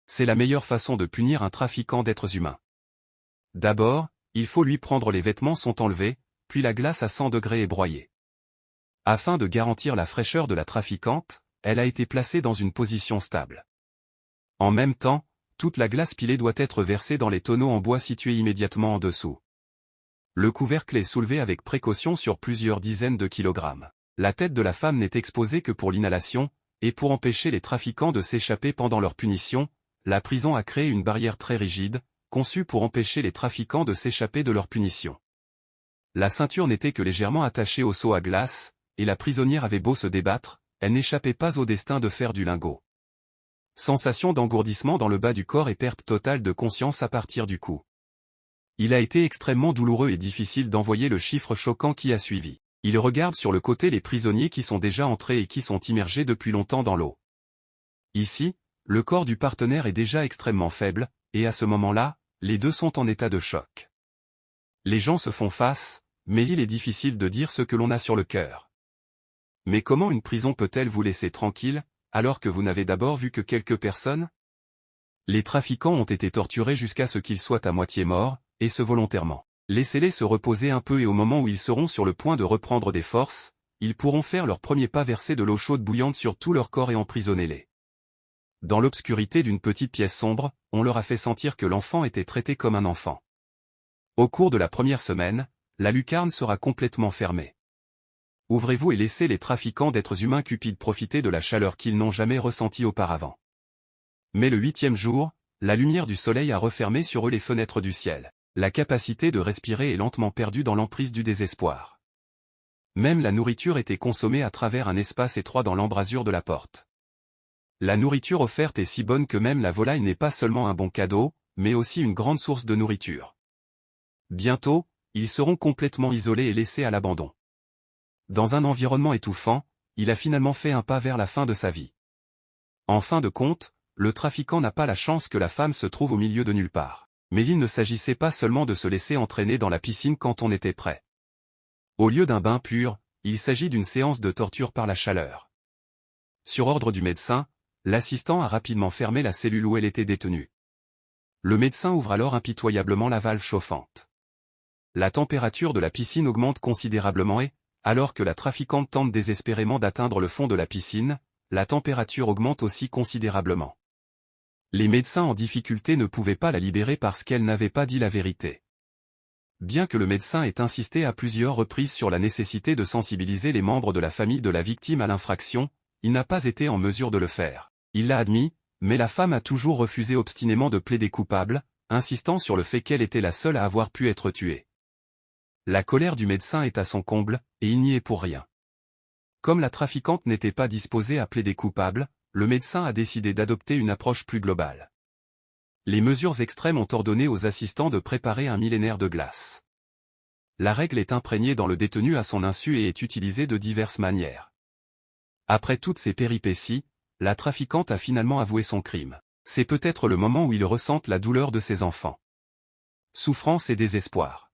C'est la meilleure façon de punir un trafiquant d'êtres humains. D'abord, il faut lui prendre les vêtements sont enlevés, puis la glace à 100 degrés est broyée. Afin de garantir la fraîcheur de la trafiquante, elle a été placée dans une position stable. En même temps, toute la glace pilée doit être versée dans les tonneaux en bois situés immédiatement en dessous. Le couvercle est soulevé avec précaution sur plusieurs dizaines de kilogrammes. La tête de la femme n'est exposée que pour l'inhalation, et pour empêcher les trafiquants de s'échapper pendant leur punition, la prison a créé une barrière très rigide, conçue pour empêcher les trafiquants de s'échapper de leur punition. La ceinture n'était que légèrement attachée au seau à glace, et la prisonnière avait beau se débattre, elle n'échappait pas au destin de faire du lingot. Sensation d'engourdissement dans le bas du corps et perte totale de conscience à partir du cou. Il a été extrêmement douloureux et difficile d'envoyer le chiffre choquant qui a suivi. Il regarde sur le côté les prisonniers qui sont déjà entrés et qui sont immergés depuis longtemps dans l'eau. Ici, le corps du partenaire est déjà extrêmement faible, et à ce moment-là, les deux sont en état de choc. Les gens se font face, mais il est difficile de dire ce que l'on a sur le cœur. Mais comment une prison peut-elle vous laisser tranquille, alors que vous n'avez d'abord vu que quelques personnes? Les trafiquants ont été torturés jusqu'à ce qu'ils soient à moitié morts, et ce volontairement. Laissez-les se reposer un peu et au moment où ils seront sur le point de reprendre des forces, ils pourront faire leur premier pas, verser de l'eau chaude bouillante sur tout leur corps et emprisonner-les. Dans l'obscurité d'une petite pièce sombre, on leur a fait sentir que l'enfant était traité comme un enfant. Au cours de la première semaine, la lucarne sera complètement fermée. Ouvrez-vous et laissez les trafiquants d'êtres humains cupides profiter de la chaleur qu'ils n'ont jamais ressentie auparavant. Mais le 8e jour, la lumière du soleil a refermé sur eux les fenêtres du ciel. La capacité de respirer est lentement perdue dans l'emprise du désespoir. Même la nourriture était consommée à travers un espace étroit dans l'embrasure de la porte. La nourriture offerte est si bonne que même la volaille n'est pas seulement un bon cadeau, mais aussi une grande source de nourriture. Bientôt, ils seront complètement isolés et laissés à l'abandon. Dans un environnement étouffant, il a finalement fait un pas vers la fin de sa vie. En fin de compte, le trafiquant n'a pas la chance que la femme se trouve au milieu de nulle part. Mais il ne s'agissait pas seulement de se laisser entraîner dans la piscine quand on était prêt. Au lieu d'un bain pur, il s'agit d'une séance de torture par la chaleur. Sur ordre du médecin, l'assistant a rapidement fermé la cellule où elle était détenue. Le médecin ouvre alors impitoyablement la valve chauffante. La température de la piscine augmente considérablement et, alors que la trafiquante tente désespérément d'atteindre le fond de la piscine, la température augmente aussi considérablement. Les médecins en difficulté ne pouvaient pas la libérer parce qu'elle n'avait pas dit la vérité. Bien que le médecin ait insisté à plusieurs reprises sur la nécessité de sensibiliser les membres de la famille de la victime à l'infraction, il n'a pas été en mesure de le faire. Il l'a admis, mais la femme a toujours refusé obstinément de plaider coupable, insistant sur le fait qu'elle était la seule à avoir pu être tuée. La colère du médecin est à son comble, et il n'y est pour rien. Comme la trafiquante n'était pas disposée à plaider coupable, le médecin a décidé d'adopter une approche plus globale. Les mesures extrêmes ont ordonné aux assistants de préparer un millénaire de glace. La règle est imprégnée dans le détenu à son insu et est utilisée de diverses manières. Après toutes ces péripéties, la trafiquante a finalement avoué son crime. C'est peut-être le moment où il ressente la douleur de ses enfants. Souffrance et désespoir.